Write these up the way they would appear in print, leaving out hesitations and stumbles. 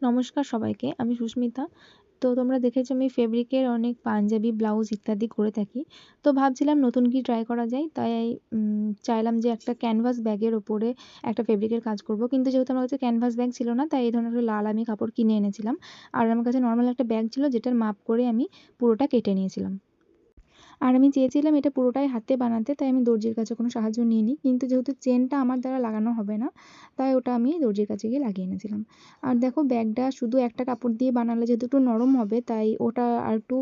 নমস্কার সবাইকে, আমি সুস্মিতা। তো তোমরা দেখেছো আমি ফেব্রিকের অনেক পাঞ্জাবি, ব্লাউজ ইত্যাদি করে থাকি। তো ভাবছিলাম নতুন কি ট্রাই করা যায়, তাই চাইলাম যে একটা ক্যানভাস ব্যাগের ওপরে একটা ফেব্রিকের কাজ করব। কিন্তু যেহেতু আমার কাছে ক্যানভাস ব্যাগ ছিল না, তাই এই ধরনের একটা লাল আমি কাপড় কিনে এনেছিলাম। আর আমার কাছে নর্মাল একটা ব্যাগ ছিল, যেটার মাপ করে আমি পুরোটা কেটে নিয়েছিলাম। আর আমি চেয়েছিলাম এটা পুরোটাই হাতে বানাতে, তাই আমি দর্জির কাছে কোনো সাহায্য নিইনি। কিন্তু যেহেতু চেনটা আমার দ্বারা লাগানো হবে না, তাই ওটা আমি দর্জির কাছে গিয়ে লাগিয়ে এনেছিলাম। আর দেখো, ব্যাগটা শুধু একটা কাপড় দিয়ে বানালে যেহেতু একটু নরম হবে, তাই ওটা আর একটু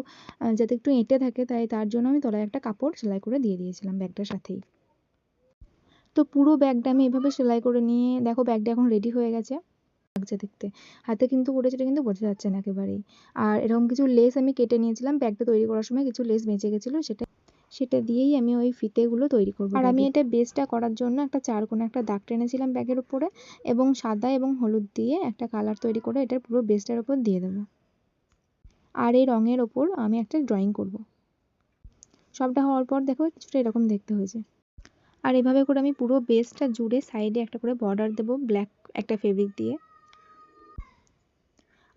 যাতে একটু এঁটে থাকে, তাই তার জন্য আমি তলায় একটা কাপড় সেলাই করে দিয়ে দিয়েছিলাম ব্যাগটার সাথেই। তো পুরো ব্যাগটা আমি এভাবে সেলাই করে নিয়ে দেখো, ব্যাগটা এখন রেডি হয়ে গেছে। লাগছে দেখতে, হাতে কিন্তু করেছি, এটা কিন্তু বোঝা যাচ্ছে না একেবারেই। আর এরকম কিছু লেস আমি কেটে নিয়েছিলাম, ব্যাগটা তৈরি করার সময় কিছু লেস বেঁচে গেছিলো, সেটা দিয়েই আমি ওই ফিতেগুলো তৈরি করব। আর আমি এটা বেসটা করার জন্য একটা চারকোণে একটা দাগ টেনেছিলাম ব্যাগের উপরে, এবং সাদা এবং হলুদ দিয়ে একটা কালার তৈরি করে এটার পুরো বেসটার ওপর দিয়ে দেবো। আর এই রঙের ওপর আমি একটা ড্রয়িং করব। সবটা হওয়ার পর দেখো কিছুটা এরকম দেখতে হয়েছে। আর এভাবে করে আমি পুরো বেসটা জুড়ে সাইডে একটা করে বর্ডার দেবো ব্ল্যাক একটা ফেব্রিক দিয়ে।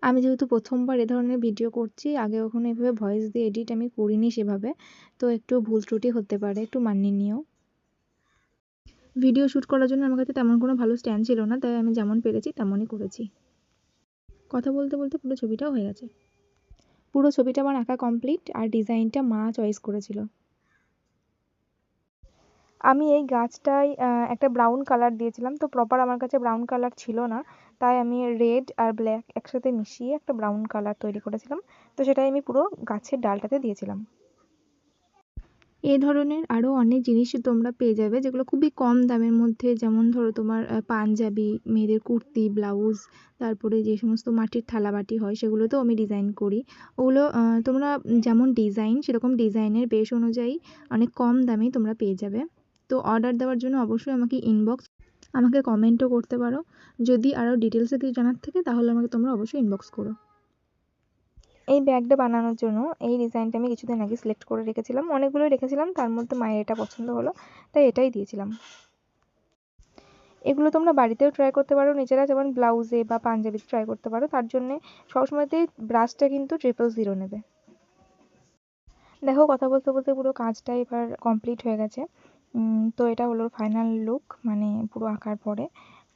আমি যেহেতু প্রথমবার এ ধরনের ভিডিও করছি, আগে কখনো এভাবে ভয়েস দিয়ে এডিট আমি করিনি সেভাবে, তো একটু ভুল ত্রুটি হতে পারে, একটু মানিয়ে নিও। ভিডিও শ্যুট করার জন্য আমার কাছে তেমন কোনো ভালো স্ট্যান্ড ছিল না, তাই আমি যেমন পেরেছি তেমনই করেছি। কথা বলতে বলতে পুরো ছবিটাও হয়ে গেছে। পুরো ছবিটা আমার আঁকা কমপ্লিট, আর ডিজাইনটা মা চয়েস করেছিল। আমি এই গাছটায় একটা ব্রাউন কালার দিয়েছিলাম, তো প্রপার আমার কাছে ব্রাউন কালার ছিল না, তাই আমি রেড আর ব্ল্যাক একসাথে মিশিয়ে একটা ব্রাউন কালার তৈরি করেছিলাম। তো সেটাই আমি পুরো গাছের ডালটাতে দিয়েছিলাম। এই ধরনের আরও অনেক জিনিস তোমরা পেয়ে যাবে, যেগুলো খুবই কম দামের মধ্যে। যেমন ধরো তোমার পাঞ্জাবি, মেয়েদের কুর্তি, ব্লাউজ, তারপরে যে সমস্ত মাটির থালাবাটি হয় সেগুলোতেও আমি ডিজাইন করি। ওগুলো তোমরা যেমন ডিজাইন, সেরকম ডিজাইনের বেশ অনুযায়ী অনেক কম দামেই তোমরা পেয়ে যাবে। তো অর্ডার দেওয়ার জন্য অবশ্যই আমাকে কমেন্টও করতে পারো। যদি আরও ডিটেলসে কিছু জানার থাকে, তাহলে আমাকে তোমরা অবশ্যই ইনবক্স করো। এই ব্যাগটা বানানোর জন্য এই ডিজাইনটা আমি কিছুদিন আগে সিলেক্ট করে রেখেছিলাম, অনেকগুলোই রেখেছিলাম, তার মধ্যে মায়ের এটা পছন্দ হলো, তাই এটাই দিয়েছিলাম। এগুলো তোমরা বাড়িতেও ট্রাই করতে পারো নিজেরা, যেমন ব্লাউজে বা পাঞ্জাবিতে ট্রাই করতে পারো। তার জন্যে সবসময়তেই ব্রাশটা কিন্তু 000 নেবে। দেখো, কথা বলতে বলতে পুরো কাজটা এবার কমপ্লিট হয়ে গেছে। তো এটা হলো ফাইনাল লুক, মানে পুরো আঁকার পরে।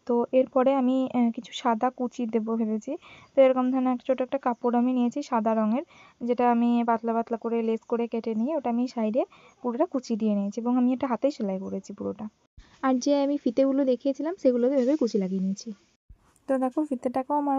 তো এরপরে আমি কিছু সাদা কুচি দেবো ভেবেছি। তো এরকম ধরনের একটা ছোটো একটা কাপড় আমি নিয়েছি সাদা রঙের, যেটা আমি পাতলা পাতলা করে লেস করে কেটে নিয়ে ওটা আমি সাইডে পুরোটা কুচি দিয়ে নিয়েছি, এবং আমি এটা হাতেই সেলাই করেছি পুরোটা। আর যে আমি ফিতেগুলো দেখিয়েছিলাম সেগুলোতে এভাবে কুচি লাগিয়ে নিয়েছি। তো দেখো, ফিতেটাকেও আমার